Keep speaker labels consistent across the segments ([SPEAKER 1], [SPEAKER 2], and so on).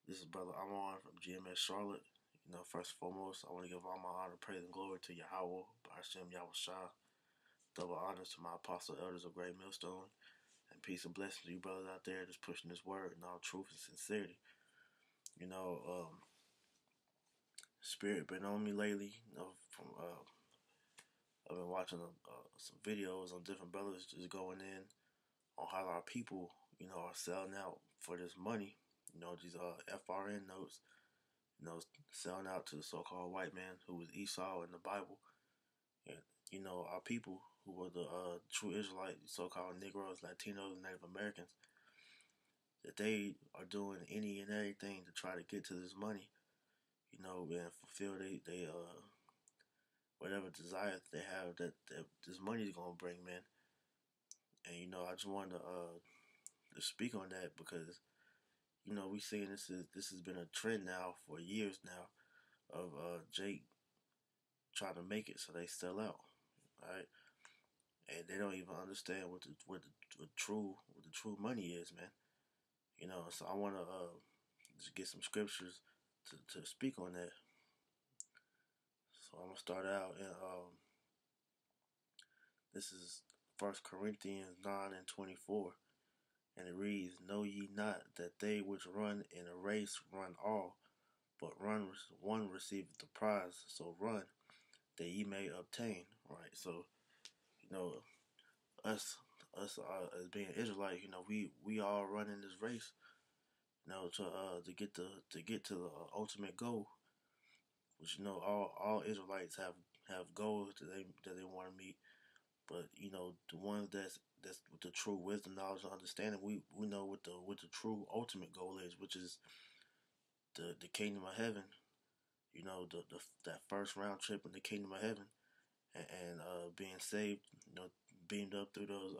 [SPEAKER 1] This is Brother Amon from GMS Charlotte. First and foremost, I want to give all my honor, praise, and glory to Yahweh, Hashem Yahweh Shah. Double honors to my apostle elders of Great Millstone. And peace and blessings to you brothers out there just pushing this word in all truth and sincerity. You know, Spirit been on me lately. I've been watching some videos on different brothers just going in on how our people, are selling out for this money. These FRN notes, selling out to the so-called white man who was Esau in the Bible. And, our people who were the true Israelites, so-called Negroes, Latinos, and Native Americans, that they are doing any and everything to try to get to this money, and fulfill they whatever desire they have that this money is gonna bring, man. And I just wanted to speak on that because we seeing this has been a trend now for years now of Jake trying to make it so they sell out, right? And they don't even understand what the true money is, man. So I want to just get some scriptures to speak on that. So I'm gonna start out, and this is 1 Corinthians 9:24, and it reads, "Know ye not that they which run in a race run all, but one receiveth the prize? So run that ye may obtain." Right. So you know us as being Israelites, we all running this race, to get to the ultimate goal, which all Israelites have goals that they want to meet. But the ones that's with the true wisdom, knowledge, and understanding, we know what the true ultimate goal is, which is the kingdom of heaven. That first round trip in the kingdom of heaven, and being saved, beamed up through those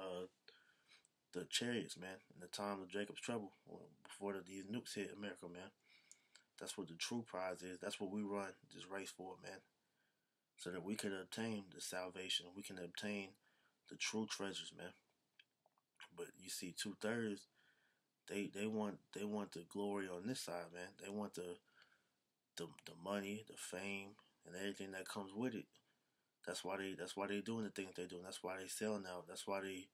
[SPEAKER 1] the chariots, man, in the time of Jacob's trouble, before these nukes hit America, man. That's what the true prize is. That's what we run this race for, man, so that we can obtain the salvation. We can obtain the true treasures, man. But you see, 2/3, they want the glory on this side, man. They want the money, the fame, and everything that comes with it. That's why they doing the things they're doing. That's why they selling out. That's why they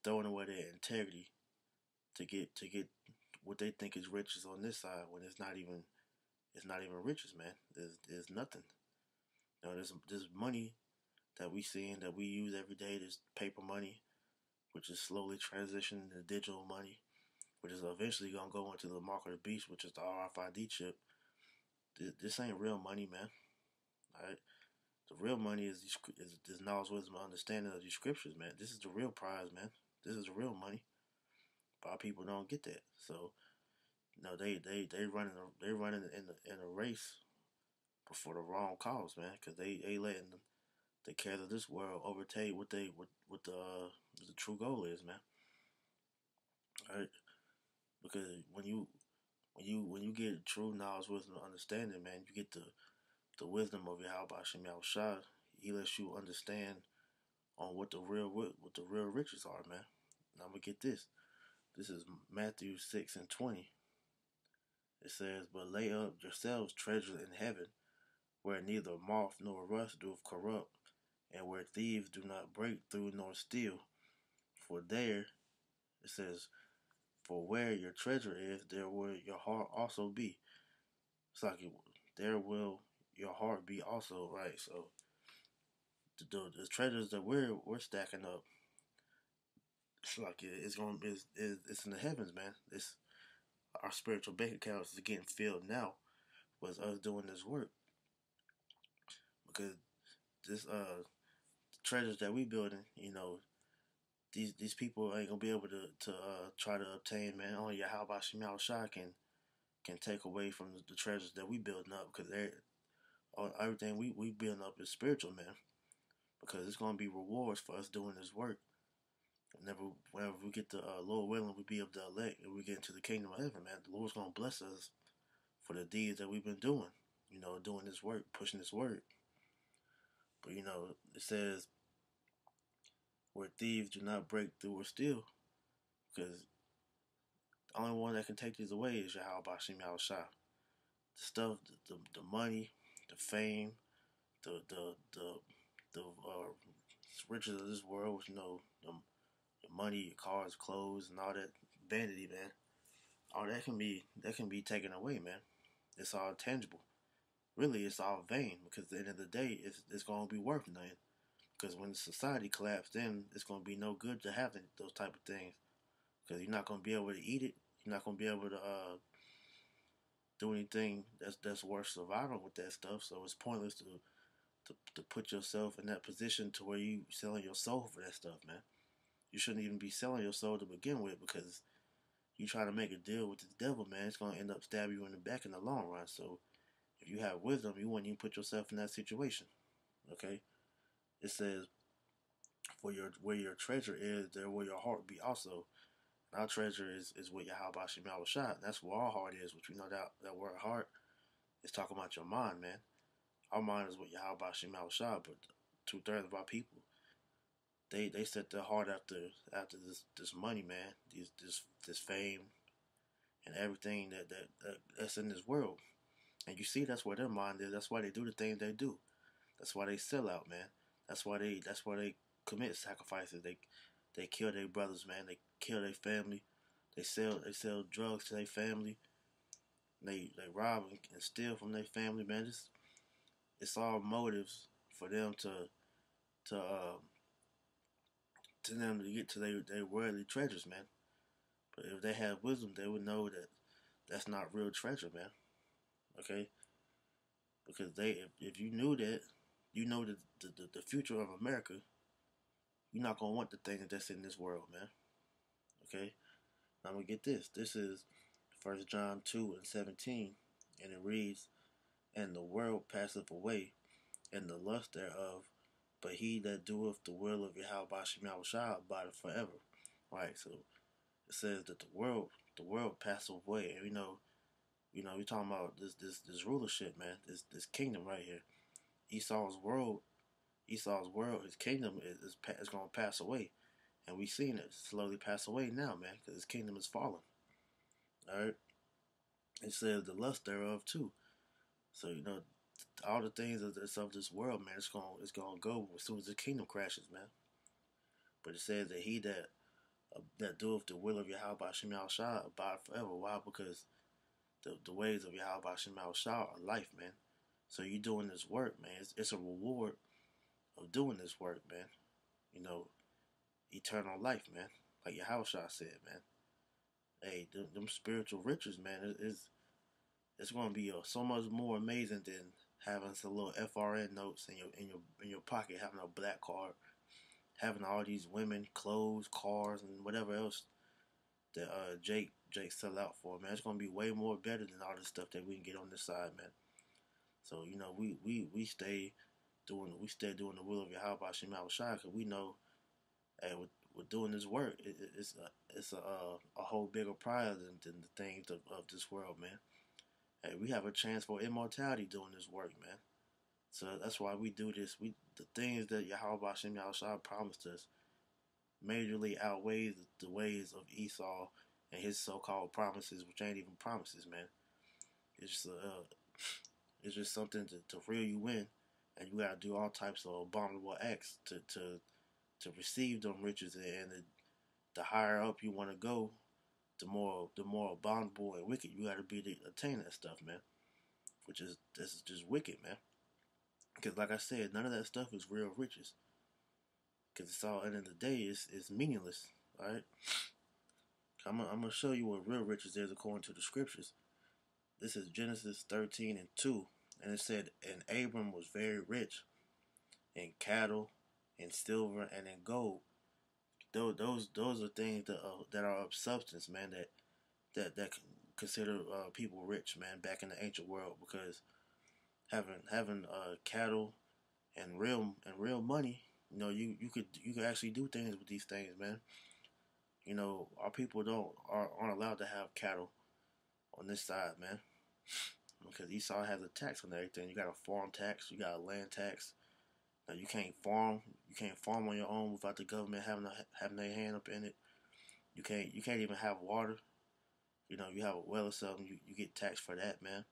[SPEAKER 1] throwing away their integrity to get what they think is riches on this side, when it's not even riches, man. There's nothing. There's money that we seeing, that we use every day. This paper money, which is slowly transitioning to digital money, which is eventually gonna go into the mark of the beast, which is the RFID chip. This ain't real money, man. All right. The real money is this knowledge, wisdom, and understanding of these scriptures, man. This is the real prize, man. This is the real money. But our people don't get that. So they running in a race for the wrong cause, man. Because they letting the cares of this world overtake what the true goal is, man. All right. Because when you get true knowledge, wisdom, and understanding, man, you get the wisdom of Yahweh Shem Yahweh Shah. He lets you understand on what the real riches are, man. Now I'm gonna get this. This is Matthew 6:20. It says, "But lay up yourselves treasures in heaven, where neither moth nor rust doeth corrupt, and where thieves do not break through nor steal. For there," it says, "for where your treasure is, there will your heart also be." It's like there will your heart be also, right? So the treasures that we're stacking up, it's like it's in the heavens, man. It's our spiritual bank accounts is getting filled now with us doing this work, because this treasures that we building, these people ain't gonna be able to try to obtain, man. Only Yahweh Shemal Shah can take away from the treasures that we building up, because everything we building up is spiritual, man. Because it's gonna be rewards for us doing this work. Whenever we get the Lord willing, we be able to elect, and we get into the kingdom of heaven, man. The Lord's gonna bless us for the deeds that we've been doing, doing this work, pushing this word. But it says, "Where thieves do not break through or steal," because The only one that can take these away is Yahweh Bashim Yahushua. The stuff, the money, the fame, the riches of this world, the money, your cars, clothes, and all that vanity, man. All that can be taken away, man. It's all tangible. Really, it's all vain because at the end of the day, it's gonna be worth nothing. Because when society collapses, then it's gonna be no good to have those type of things. Because you're not gonna be able to eat it. You're not gonna be able to do anything that's worth surviving with that stuff. So it's pointless to put yourself in that position to where you selling your soul for that stuff, man. You shouldn't even be selling your soul to begin with, because you try to make a deal with the devil, man. It's gonna end up stabbing you in the back in the long run. So if you have wisdom, you wouldn't even put yourself in that situation. Okay? It says, "For where your treasure is, there will your heart be also." And our treasure is with Yahweh Bashim Yahushua. That's where our heart is. Which we know that word heart is talking about your mind, man. Our mind is with Yahweh Bashim Yahushua, but 2/3 of our people, they set their heart after this money, man. This fame and everything that's in this world. And you see, that's where their mind is. That's why they do the things they do. That's why they sell out, man. That's why they commit sacrifices. They kill their brothers, man. They kill their family. They sell drugs to their family. They rob and steal from their family, man. It's all motives for them to uh, to get to their worldly treasures, man. But if they had wisdom, they would know that that's not real treasure, man. Okay, because if you knew that, you know the future of America. You're not gonna want the things that's in this world, man. Okay, now I'm gonna get this. This is 1 John 2:17, and it reads, "And the world passeth away, and the lust thereof, but he that doeth the will of Yahweh Bashim Yahushua abideth forever." Right. So it says that the world passeth away, and we're talking about this rulership, man. This kingdom right here. Esau's world, his kingdom is going to pass away, and we've seen it slowly pass away now, man, because his kingdom is falling. All right. It says the lust thereof too. So all the things of this world, man, it's gonna go as soon as the kingdom crashes, man. But it says that he that doeth the will of Yahweh Bashim Yahushua abide forever. Why? Because the ways of Yahweh Bashim Yahushua are life, man. So you doing this work, man. It's a reward of doing this work, man. You know, eternal life, man. Like Yahushua said, man. Hey, them spiritual riches, man, it's gonna be so much more amazing than having some little FRN notes in your pocket, having a black card, having all these women, clothes, cars, and whatever else that Jake sell out for, man. It's gonna be way more better than all the stuff that we can get on this side, man. So we stay doing the will of Yahweh Bashim Yahushua, because we know, hey, with doing this work, it's a whole bigger prize than the things of this world, man. Hey, we have a chance for immortality doing this work, man. So that's why we do this. The things that Yahweh Bashim Yahushua promised us majorly outweighs the ways of Esau and his so-called promises, which ain't even promises, man. It's just something to reel you in, and you gotta do all types of abominable acts to receive them riches. And the higher up you want to go, the more abominable and wicked you gotta be to attain that stuff, man. This is just wicked, man. Because like I said, none of that stuff is real riches. Because it's all, at the end of the day, it's meaningless. All right. I'm gonna show you what real riches is according to the scriptures. This is Genesis 13:2, and it said, "And Abram was very rich in cattle, in silver, and in gold." Those are things that are of substance, man. That consider people rich, man, back in the ancient world, because having cattle and real money, you could actually do things with these things, man. Our people aren't allowed to have cattle on this side, man, because Esau has a tax on everything. You got a farm tax, you got a land tax. Now you can't farm on your own without the government having their hand up in it. You can't even have water You have a well or something, you get taxed for that, man.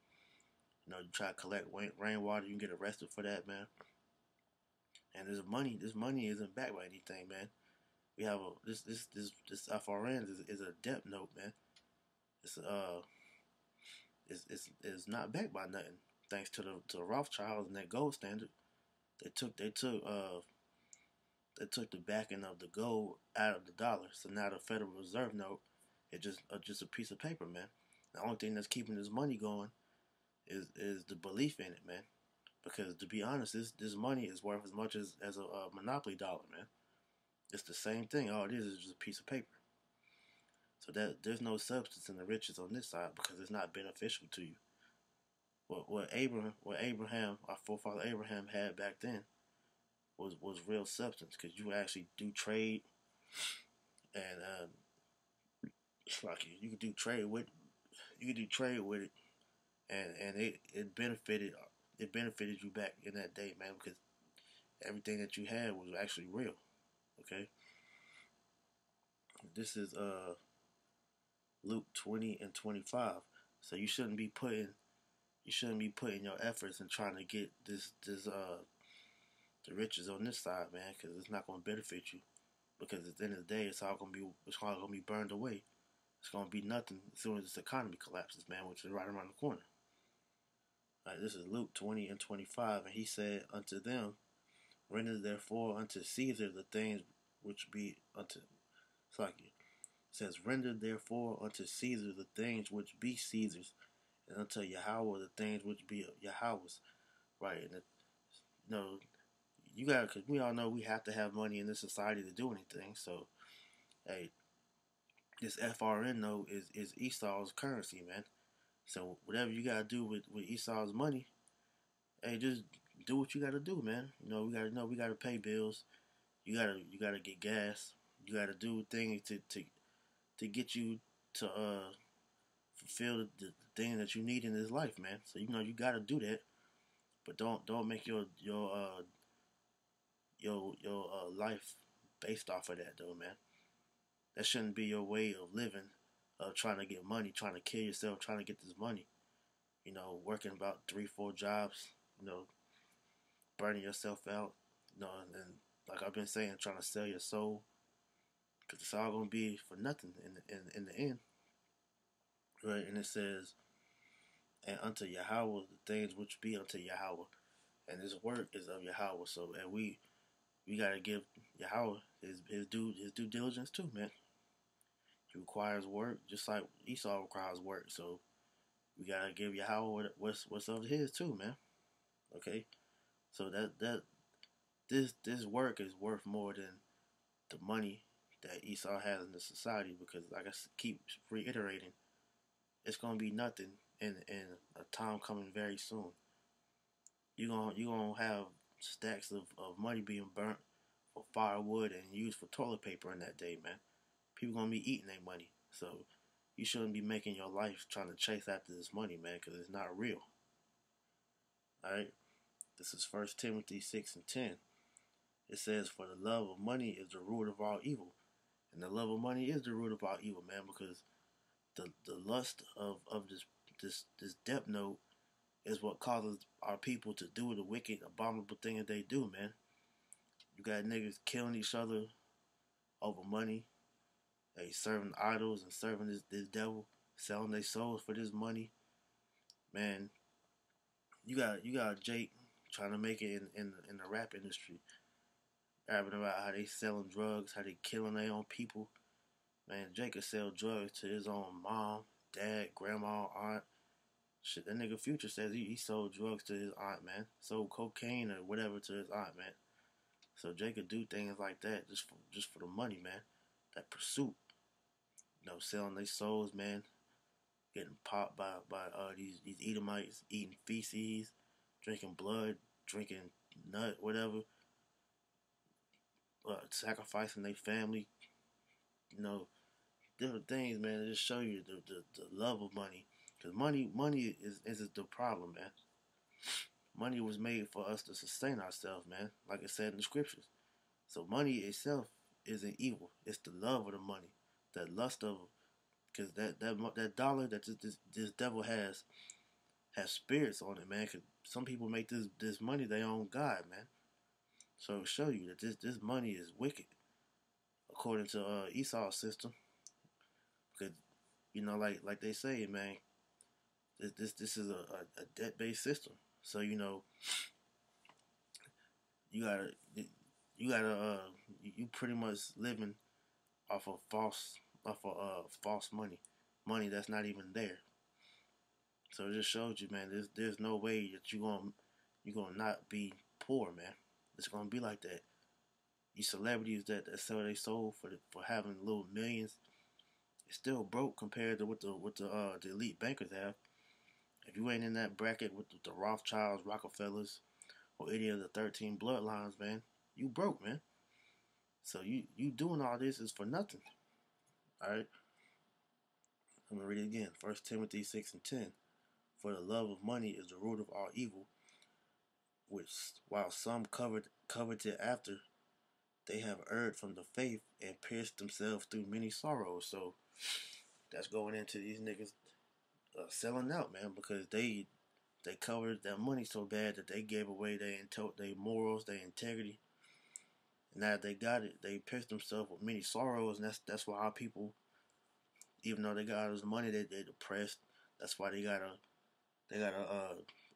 [SPEAKER 1] You try to collect rainwater, you can get arrested for that, man. And this money isn't backed by anything, man. We have this FRN is a debt note, man. It's it's not backed by nothing. Thanks to the Rothschilds and that gold standard, they took they took uh they took the backing of the gold out of the dollar. So now the Federal Reserve note is just a piece of paper, man. The only thing that's keeping this money going is the belief in it, man. Because to be honest, this money is worth as much as a monopoly dollar, man. It's the same thing. All it is just a piece of paper. So that there's no substance in the riches on this side because it's not beneficial to you. What Abraham, our forefather Abraham had back then was real substance because you actually do trade and like you could do trade with it and it benefited you back in that day, man, because everything that you had was actually real. Okay, this is Luke 20:25. So you shouldn't be putting your efforts in trying to get this the riches on this side, man, because it's not going to benefit you. Because at the end of the day, it's all gonna be burned away. It's gonna be nothing as soon as this economy collapses, man, which is right around the corner. Right, this is Luke 20:25, and he said unto them, render therefore unto Caesar the things which be unto. It's like it says, render therefore unto Caesar the things which be Caesar's, and unto Yahweh the things which be Yahweh's. Right, and you know, you got because we all know we have to have money in this society to do anything. So, hey, this FRN note is Esau's currency, man. So whatever you gotta do with Esau's money, hey, just do what you gotta do, man. We gotta pay bills. You gotta get gas. You gotta do things to get you to fulfill the thing that you need in this life, man. So you gotta do that, but don't make your life based off of that, though, man. That shouldn't be your way of living, of trying to get money, trying to kill yourself, trying to get this money. Working about 3, 4 jobs, burning yourself out, and like I've been saying, trying to sell your soul, because it's all gonna be for nothing in the end, right? And it says, and unto Yahweh the things which be unto Yahweh, and His work is of Yahweh. So, and we gotta give Yahweh his due diligence too, man. He requires work just like Esau requires work. So we gotta give Yahweh what's of his too, man. Okay, so this work is worth more than the money that Esau has in the society, because like I keep reiterating, it's gonna be nothing in a time coming very soon. You gonna have stacks of money being burnt for firewood and used for toilet paper in that day, man. People gonna be eating their money, so you shouldn't be making your life trying to chase after this money, man, because it's not real. All right, this is 1 Timothy 6:10. It says, "For the love of money is the root of all evil," and the love of money is the root of all evil, man, because the lust of this debt note is what causes our people to do the wicked, abominable thing that they do, man. You got niggas killing each other over money. They serving idols and serving this devil, selling their souls for this money. Man, you got Jake trying to make it in the rap industry, rapping about how they selling drugs, how they killing their own people. Man, Jake could sell drugs to his own mom, dad, grandma, aunt. Shit, that nigga Future says he sold drugs to his aunt, man. Sold cocaine or whatever to his aunt, man. So Jake could do things like that just for the money, man. That pursuit, selling their souls, man. Getting popped by these Edomites, eating feces, drinking blood, drinking nut, whatever. Sacrificing their family, different things, man. To just show you the love of money. Because money is the problem, man. Money was made for us to sustain ourselves, man. Like it said in the scriptures. So money itself isn't evil. It's the love of the money, that lust of Cause that dollar that this devil has spirits on it, man. Cause some people make this money their own god, man. So it'll show you that this money is wicked according to Esau's system. Cause like they say, man, this is a debt based system. So you gotta you gotta you pretty much living off of false money that's not even there. So it just shows you, man. There's no way that you gonna not be poor, man. It's gonna be like that. These celebrities that sell their soul for having little millions, it's still broke compared to what the elite bankers have. If you ain't in that bracket with the Rothschilds, Rockefellers, or any of the 13 bloodlines, man, you broke, man. So you doing all this is for nothing. All right. I'm gonna read it again. 1 Timothy 6:10. For the love of money is the root of all evil, which while some coveted after, they have erred from the faith and pierced themselves through many sorrows. So that's going into these niggas selling out, man, because they covered their money so bad that they gave away their morals, their integrity. And now they got it, they pierced themselves with many sorrows, and that's why our people, even though they got all this money, they depressed. That's why they gotta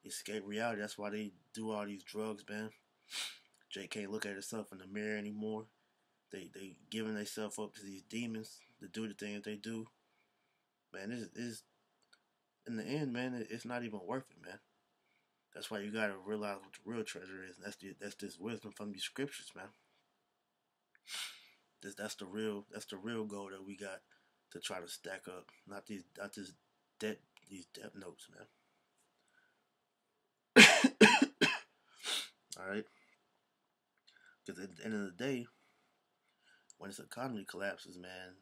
[SPEAKER 1] escape reality. That's why they do all these drugs, man. Jay can't look at himself in the mirror anymore. They giving themselves up to these demons to do the things they do. Man, is in the end, man, it's not even worth it, man. That's why you gotta realize what the real treasure is, and that's this wisdom from these scriptures, man. That's the real goal that we got to try to stack up, not this debt these debt notes, man. All right, because at the end of the day, when this economy collapses, man,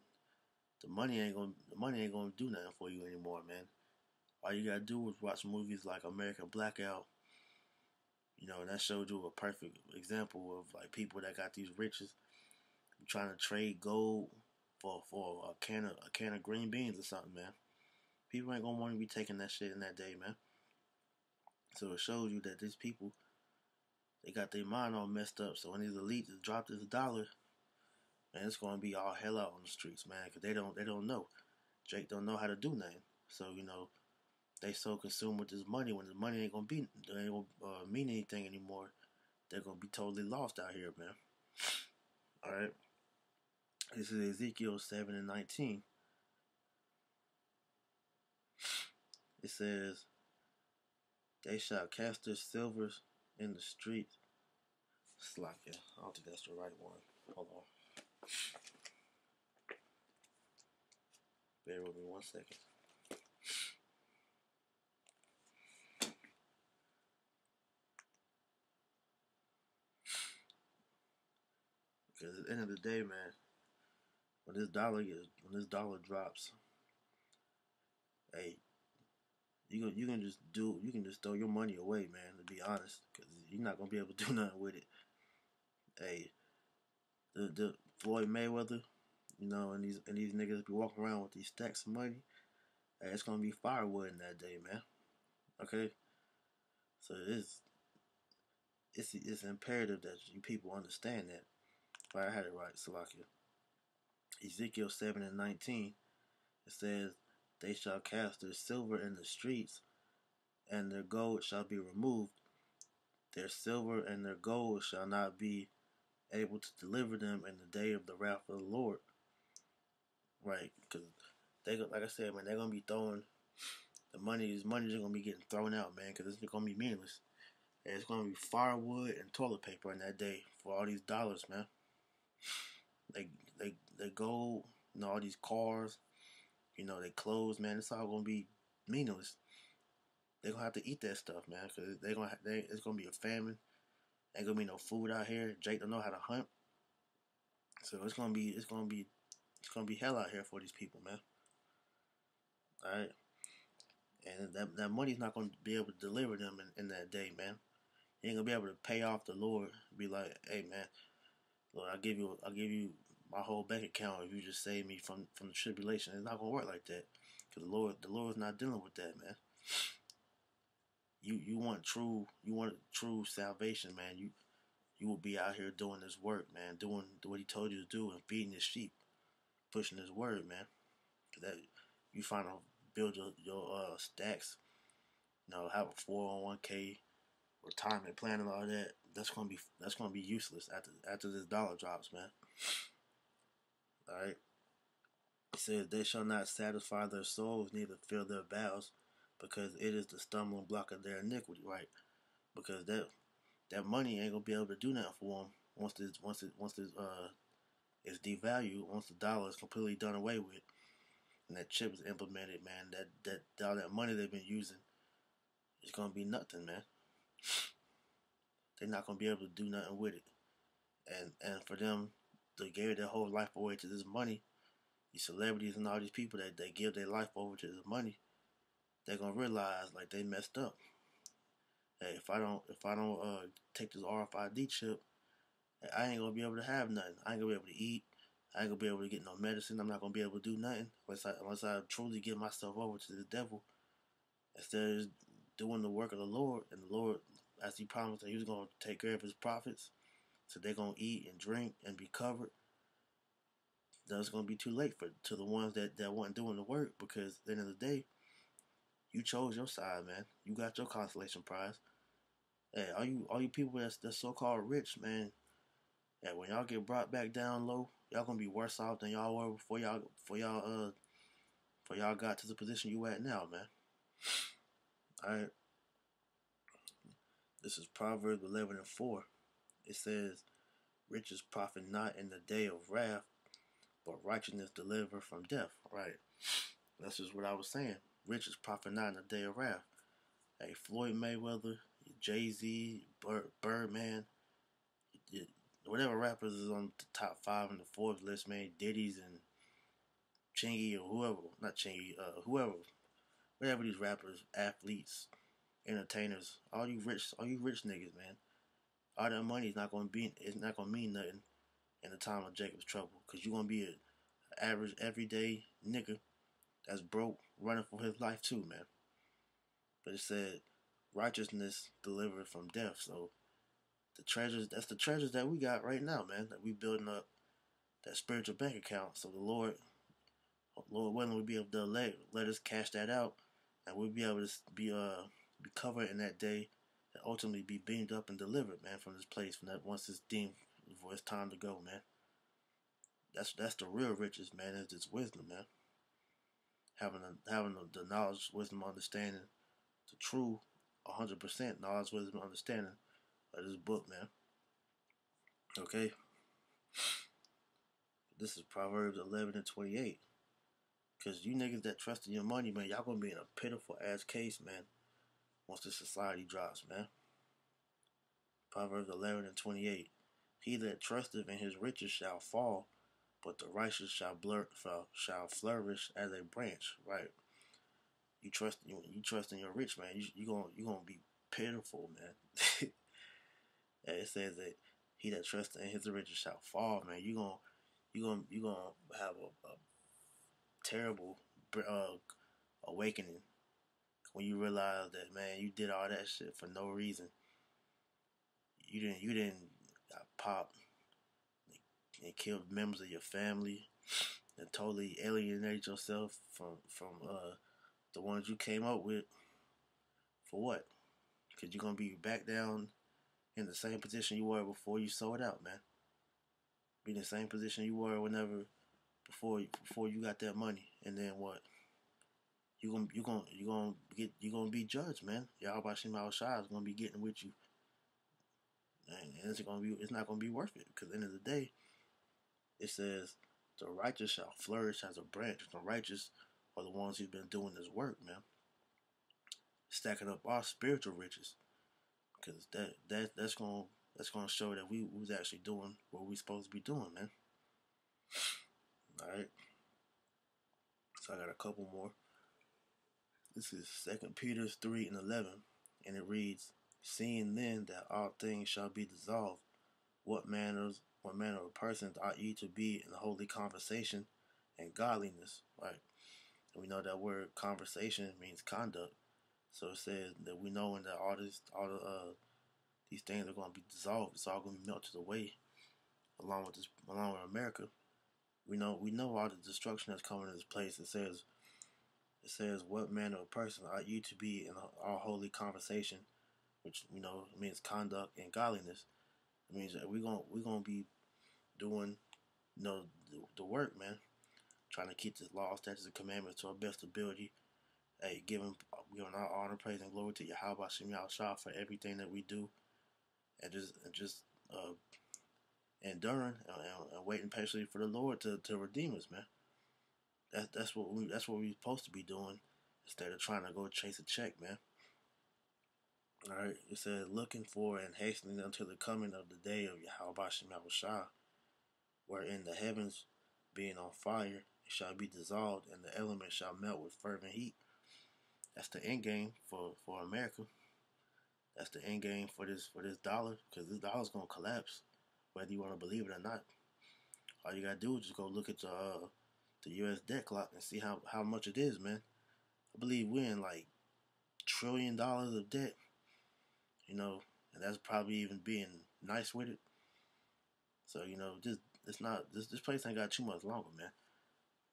[SPEAKER 1] the money ain't gonna do nothing for you anymore, man. All you gotta do is watch movies like American Blackout. And that showed you a perfect example of like people that got these riches trying to trade gold for a can of green beans or something, man. People ain't gonna want to be taking that shit in that day, man. So it shows you that these people, they got their mind all messed up. So when these elites drop this dollar, man, it's gonna be all hell out on the streets, man, because they don't know. Jake don't know how to do nothing. So they so consumed with this money, when the money ain't gonna mean anything anymore. They're gonna be totally lost out here, man. All right. This is Ezekiel 7:19. It says, "They shall cast their silvers in the streets." Slack it. I don't think that's the right one. Hold on. Bear with me 1 second. Because at the end of the day, man, when this dollar drops, hey, you can just throw your money away, man. To be honest, because you're not gonna be able to do nothing with it. Hey, the Floyd Mayweather, and these niggas be walking around with these stacks of money. Hey, it's gonna be firewood in that day, man. Okay, so it's imperative that you people understand that. If I had it right, Salakia. Ezekiel 7:19. It says, "They shall cast their silver in the streets, and their gold shall be removed. Their silver and their gold shall not be able to deliver them in the day of the wrath of the Lord." Right? Because like I said, man, they're gonna be throwing the money. This money's gonna be getting thrown out, man, because it's gonna be meaningless. And it's gonna be firewood and toilet paper in that day for all these dollars, man. They gold, all these cars, they clothes, man. It's all gonna be meaningless. They're gonna have to eat that stuff, man, because it's gonna be a famine. Ain't gonna be no food out here. Jake don't know how to hunt, so it's gonna be hell out here for these people, man. All right, and that money's not gonna be able to deliver them in that day, man. You ain't gonna be able to pay off the Lord. Be like, hey, man, Lord, I give you my whole bank account if you just save me from the tribulation. It's not gonna work like that, because the Lord's not dealing with that, man. You want true salvation, man. You will be out here doing this work, man, doing what He told you to do and feeding His sheep, pushing His word, man. That you find out build your stacks, have a 401k, retirement plan, and all that. That's gonna be useless after this dollar drops, man. All right. It says they shall not satisfy their souls, neither fill their bowels, because it is the stumbling block of their iniquity, right? Because that money ain't gonna be able to do nothing for them once it's devalued, once the dollar is completely done away with, and that chip is implemented, man. That all that money they've been using is gonna be nothing, man. They're not gonna be able to do nothing with it, and for them to give their whole life away to this money, these celebrities and all these people that they give their life over to this money, they're gonna realize like they messed up. Hey, if I don't take this RFID chip, I ain't gonna be able to have nothing. I ain't gonna be able to eat. I ain't gonna be able to get no medicine. I'm not gonna be able to do nothing unless I truly give myself over to the devil instead of doing the work of the Lord. And the Lord, as He promised that He was gonna take care of His prophets, so they're gonna eat and drink and be covered. Then it's gonna be too late to the ones that weren't doing the work, because at the end of the day, you chose your side, man. You got your consolation prize. Hey, all you people that's so called rich, man. Yeah, when y'all get brought back down low, y'all gonna be worse off than y'all were before y'all got to the position you at now, man. All right, this is Proverbs 11:4. It says, "Riches profit not in the day of wrath, but righteousness deliver from death." Right. That's just what I was saying. Riches profit not in the day of wrath. Hey, Floyd Mayweather, Jay-Z, Birdman, whatever rappers is on the top 5 in the Forbes list, man. Diddy's and Chingy or whoever, not Chingy, whoever, whatever these rappers, athletes, entertainers, all you rich niggas, man. All that money is not gonna mean nothing in the time of Jacob's trouble, cause you gonna be an average everyday nigga that's broke, running for his life too, man. But it said righteousness delivered from death. So that's the treasures that we got right now, man. That we building up that spiritual bank account. So the Lord willing, we'll be able to let us cash that out, and we'll be able to be covered in that day, and ultimately be beamed up and delivered, man, from this place. From that once it's deemed for it's time to go, man. That's the real riches, man. Is this wisdom, man. Having the knowledge, wisdom, understanding, the true 100% knowledge, wisdom, understanding of this book, man. Okay, this is Proverbs 11:28. Cause you niggas that trust in your money, man, y'all gonna be in a pitiful ass case, man. Once the society drops, man. Proverbs 11:28. He that trusteth in his riches shall fall, but the righteous shall flourish as a branch. Right? You trust in your rich, man. You gonna be pitiful, man. And it says that he that trusteth in his riches shall fall, man. You gonna have a terrible awakening when you realize that, man, you did all that shit for no reason. You didn't pop and kill members of your family and totally alienate yourself from the ones you came up with. For what? Because you're gonna be back down in the same position you were before you sold out, man. Be in the same position you were whenever before you got that money, and then what? You gonna be judged, man. Y'all Bashim Al Shah is gonna be getting with you, and it's not gonna be worth it. Because at the end of the day, it says the righteous shall flourish as a branch. The righteous are the ones who've been doing this work, man. Stacking up our spiritual riches, because that's gonna show that we was actually doing what we supposed to be doing, man. All right. So I got a couple more. This is 2 Peter 3:11, and it reads, "Seeing then that all things shall be dissolved, what what manner of persons ought ye to be in holy conversation and godliness, right? And we know that word conversation means conduct. So it says that we know that these things are going to be dissolved. It's all going to be melted away, along with America. We know all the destruction that's coming to this place. It says what manner of person ought you to be in our holy conversation, which means conduct and godliness. It means that we're gonna be doing the work, man. Trying to keep this law, statutes, and commandments to our best ability. Hey, giving our honor, praise, and glory to Yahweh Shem Yahushua for everything that we do, and just enduring and waiting patiently for the Lord to redeem us, man. That's what we're supposed to be doing instead of trying to go chase a check, man. All right, it says looking for and hastening until the coming of the day of Yahweh Shem Yahushua, wherein the heavens being on fire shall be dissolved and the elements shall melt with fervent heat. That's the end game for America. That's the end game for this dollar, because this dollar's gonna collapse, whether you want to believe it or not. All you gotta do is just go look at the U.S. debt clock and see how much it is, man. I believe we're in like $1 trillion of debt, and that's probably even being nice with it. So this place ain't got too much longer, man.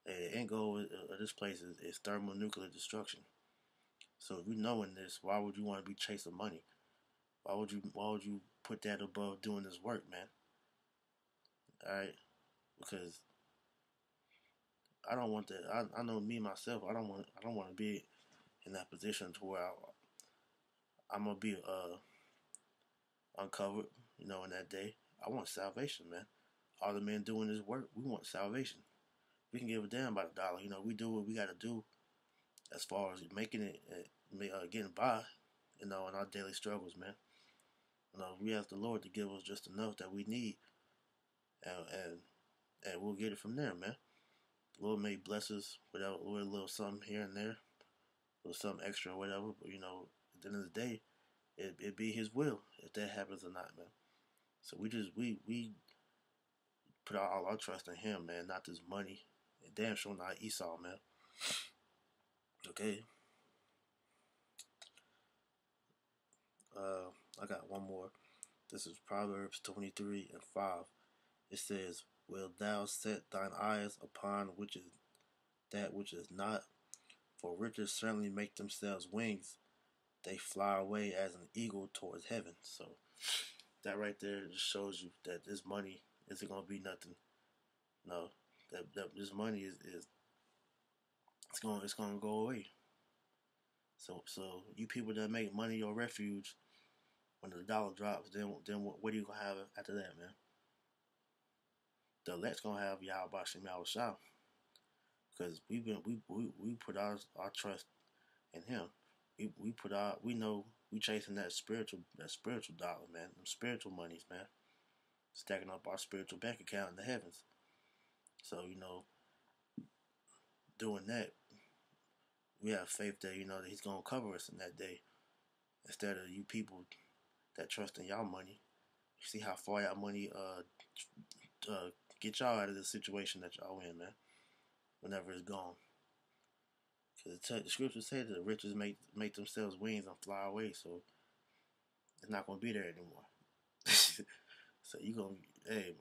[SPEAKER 1] The end goal of this place is thermonuclear destruction. So if you knowing this, why would you want to be chasing money? Why would you put that above doing this work, man? All right, because I don't want that. I know me myself. I don't want to be in that position to where I'm gonna be uncovered. In that day, I want salvation, man. All the men doing this work, we want salvation. We can give a damn about a dollar. We do what we got to do as far as making it, getting by, in our daily struggles, man. We ask the Lord to give us just enough that we need, and we'll get it from there, man. The Lord may bless us with a little something here and there, a little something extra or whatever. But at the end of the day, it be His will if that happens or not, man. So we put all our trust in Him, man, not this money. And damn sure not Esau, man. Okay. I got one more. This is Proverbs 23:5. It says, "Wilt thou set thine eyes upon that which is not? For riches certainly make themselves wings; they fly away as an eagle towards heaven." So that right there just shows you that this money isn't gonna be nothing. No, that this money is it's gonna go away. So you people that make money your refuge, when the dollar drops, then what are you gonna have after that, man? The elect's gonna have Yahweh Shem Yahushua, because we put our trust in Him. We know we chasing that spiritual dollar, man. Them spiritual monies, man. Stacking up our spiritual bank account in the heavens. So doing that, we have faith that that He's gonna cover us in that day, instead of you people that trust in y'all money. You see how far y'all money get y'all out of the situation that y'all in, man. Whenever it's gone, because the scriptures say that the riches make themselves wings and fly away. So it's not gonna be there anymore. So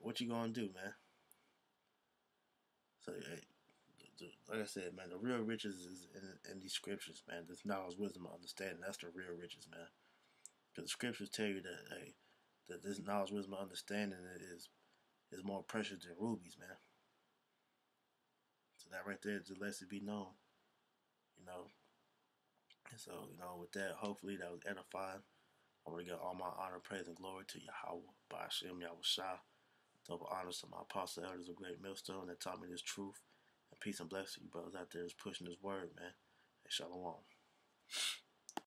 [SPEAKER 1] what you gonna do, man? So hey, like I said, man, the real riches is in these scriptures, man. This knowledge, wisdom, and understanding. That's the real riches, man. Because the scriptures tell you that this knowledge, wisdom, and understanding is more precious than rubies, man. So that right there just lets it be known, you know. And so with that, hopefully that was edifying. I want to give all my honor, praise, and glory to Yahweh, Ba'ashem, Yahushua. Double honors to my apostle elders of Great Millstone that taught me this truth. And peace and blessings to you brothers out there that's pushing this word, man. And shalom.